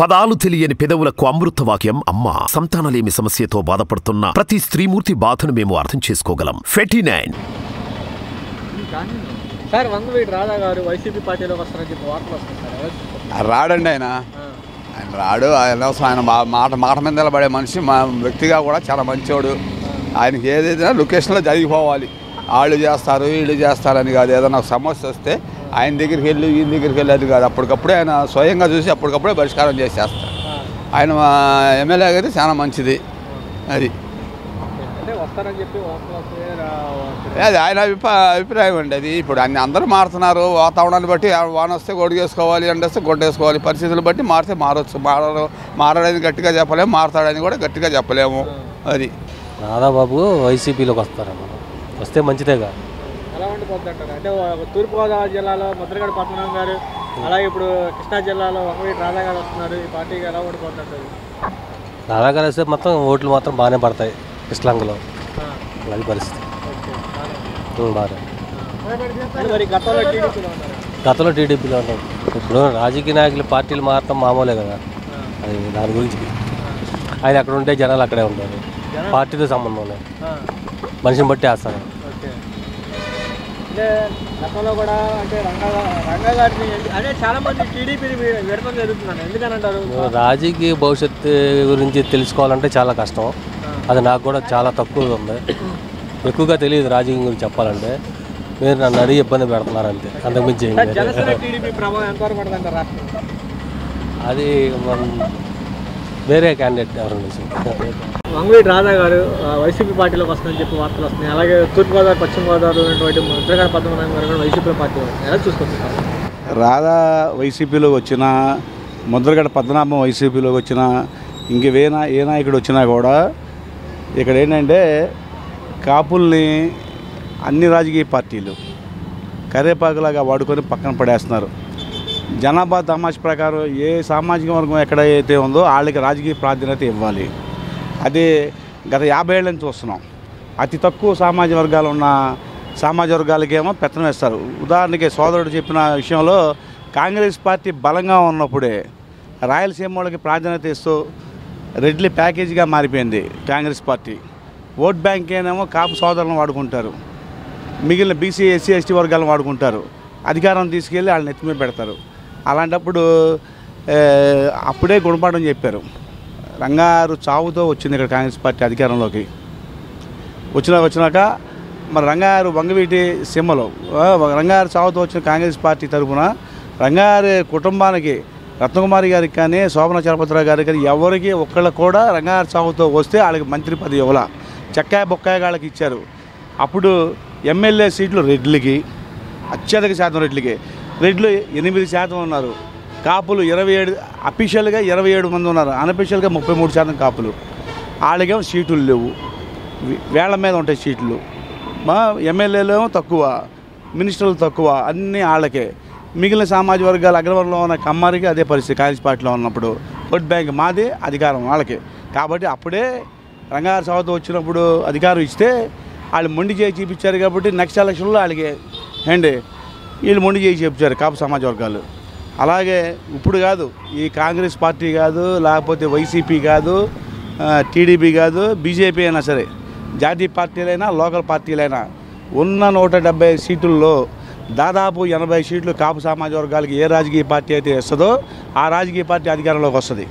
పదాలు తెలియని పెదవులకు అమృతవాక్యం అమ్మ. సంతానలేమి సమస్యతో బాధపడుతున్న ప్రతి స్త్రీమూర్తి బాధను మేము అర్థం చేసుకోగలం. 49 సార్ వంగవీటి రాధా గారు వైసీపీ పార్టీలోకి వస్తారని చెప్పి వార్తలు వస్తున్నాయి. రాడండి ఆయన రాడు. ఆయన మాట మీద నిలబడే మనిషి. మా వ్యక్తిగా కూడా చాలా మంచివాడు. ఆయనకి ఏదైనా లొకేషన్లో జరిగిపోవాలి. వాళ్ళు చేస్తారు వీళ్ళు చేస్తారని కాదు. ఏదైనా సమస్య వస్తే ఆయన దగ్గరికి వెళ్ళి ఈయన దగ్గరికి వెళ్ళేది కాదు. అప్పటికప్పుడే ఆయన స్వయంగా చూసి అప్పటికప్పుడే పరిష్కారం చేసేస్తారు. ఆయన ఎమ్మెల్యే అయితే చాలా మంచిది. అది అది ఆయన అభిప్రాయం అండి. అది ఇప్పుడు అందరూ మారుతున్నారు. వాతావరణాన్ని బట్టి వాన వస్తే గొడుగేసుకోవాలి, ఎండేస్తే గొడ్డేసుకోవాలి. పరిస్థితులు బట్టి మారితే మారచ్చు. మారడని గట్టిగా చెప్పలేము, మారుతాడని కూడా గట్టిగా చెప్పలేము. అది రాధాబాబు వైసీపీలోకి వస్తారన్న, వస్తే మంచిదేగా. ఎలా ఉండిపోతుంటారు అంటే తూర్పుగోదావరి జిల్లాలో ముద్రగడ పద్మనాభం గారు, అలాగే ఇప్పుడు కృష్ణా జిల్లాలో వంగవీటి రాధా గారు వస్తున్నారు. ఈ పార్టీకి ఎలా ఉండిపోతుంటారు? రాధా గారు వస్తే మొత్తం ఓట్లు మాత్రం బాగానే పడతాయి కృష్ణాంగలో. అది పరిస్థితి బాగా. గతంలో టీడీపీలో ఉంటాం. ఇప్పుడు రాజకీయ నాయకులు పార్టీలు మారటం మామూలే కదా. అది దాని గురించి ఆయన అక్కడ ఉంటే జనాలు అక్కడే ఉంటారు. పార్టీతో సంబంధం లేదు, మనిషిని బట్టి వేస్తారు. అంటే గతంలో కూడా అంటే రంగా గారిని అంటే చాలా మంది టీడీపీని విడతం జరుగుతున్నాను. ఎందుకని అంటారు? రాజకీయ భవిష్యత్తు గురించి తెలుసుకోవాలంటే చాలా కష్టం. అది నాకు కూడా చాలా తక్కువగా ఉంది. ఎక్కువగా తెలియదు రాజకీయం గురించి చెప్పాలంటే. మీరు నన్ను అడిగి ఇబ్బంది పెడుతున్నారు అంతే, అంతకుమించి అది వేరే క్యాండిడేట్ ఎవరు నుంచి. వంగవీటి రాధా గారు వైసీపీ పార్టీలోకి వస్తుందని చెప్పి వార్తలు వస్తున్నాయి. అలాగే తూర్పుగోదావరి పశ్చిమ గోదావరిలో ఉన్నటువంటి ముద్రగడ పద్మనాభం గారు కూడా వైసీపీ పార్టీ ఎలా చూసుకుంటున్నారు? రాధా వైసీపీలోకి వచ్చిన, ముద్రగడ పద్మనాభం వైసీపీలోకి వచ్చిన, ఇంక ఏ నాయకుడు వచ్చినా కూడా ఇక్కడ ఏంటంటే కాపుల్ని అన్ని రాజకీయ పార్టీలు కరేపాకులాగా వాడుకొని పక్కన పడేస్తున్నారు. జనాభా తమాష ప్రకారం ఏ సామాజిక వర్గం ఎక్కడైతే ఉందో వాళ్ళకి రాజకీయ ప్రాధాన్యత ఇవ్వాలి. అది గత 50 ఏళ్ళ నుంచి చూస్తున్నాం. అతి తక్కువ సామాజిక వర్గాలు ఉన్న సామాజిక వర్గాలకేమో పెత్తనం వేస్తారు. ఉదాహరణకి సోదరుడు చెప్పిన విషయంలో కాంగ్రెస్ పార్టీ బలంగా ఉన్నప్పుడే రాయలసీమ వాళ్ళకి ప్రాధాన్యత ఇస్తూ రెడ్లీ ప్యాకేజీగా మారిపోయింది కాంగ్రెస్ పార్టీ. ఓట్ బ్యాంక్ ఏమో కాపు సోదరులను వాడుకుంటారు, మిగిలిన బీసీ ఎస్సీ ఎస్టీ వర్గాలను వాడుకుంటారు. అధికారం తీసుకెళ్ళి వాళ్ళని ఎత్తిమీద పెడతారు. అలాంటప్పుడు అప్పుడే గుణపాఠం చెప్పారు. రంగారు చావుతో వచ్చింది ఇక్కడ కాంగ్రెస్ పార్టీ అధికారంలోకి. వచ్చినాక మరి రంగారు వంగవీటి సీమలో రంగారు చావుతో వచ్చిన కాంగ్రెస్ పార్టీ తరఫున రంగారి కుటుంబానికి, రత్నకుమారి గారికి కానీ శోభన చలపతిరావు గారికి కానీ ఎవరికి ఒక్కళ్ళకు కూడా రంగారు చావుతో వస్తే వాళ్ళకి మంత్రి పదవి ఇవ్వాల, చెక్కాయ బొక్కాయ వాళ్ళకి ఇచ్చారు. అప్పుడు ఎమ్మెల్యే సీట్లు రెడ్లకి, అత్యధిక శాతం రెడ్లకి. రెడ్లు 8% ఉన్నారు. కాపులు 27, అఫీషియల్గా 27 మంది ఉన్నారు, అన్అఫీషియల్గా 33% కాపులు. వాళ్ళకేమో సీట్లు లేవు, వేళ్ల మీద ఉంటాయి సీట్లు. మా ఎమ్మెల్యేలు ఏమో తక్కువ, మినిస్టర్లు తక్కువ, అన్నీ వాళ్ళకే. మిగిలిన సామాజిక వర్గాలు అగ్రవర్ణంలో ఉన్న కమ్మారికి అదే పరిస్థితి. కాంగ్రెస్ పార్టీలో ఉన్నప్పుడు ఓట్ బ్యాంక్ మాది, అధికారం వాళ్ళకి. కాబట్టి అప్పుడే రంగారు సాగుతూ వచ్చినప్పుడు అధికారం ఇస్తే వాళ్ళు మొండి చేయి చూపించారు. కాబట్టి నెక్స్ట్ ఎలక్షన్లో వాళ్ళకి వీళ్ళు మొండి చేయి చూపించారు కాపు సమాజ వర్గాలు. అలాగే ఇప్పుడు కాదు, ఈ కాంగ్రెస్ పార్టీ కాదు, లేకపోతే వైసీపీ కాదు, టీడీపీ కాదు, బీజేపీ అయినా సరే, జాతీయ పార్టీలైనా లోకల్ పార్టీలైనా ఉన్న 170 సీట్లలో దాదాపు 80 సీట్లు కాపు సమాజ వర్గాలకి ఏ రాజకీయ పార్టీ అయితే ఇస్తుందో ఆ రాజకీయ పార్టీ అధికారంలోకి వస్తుంది.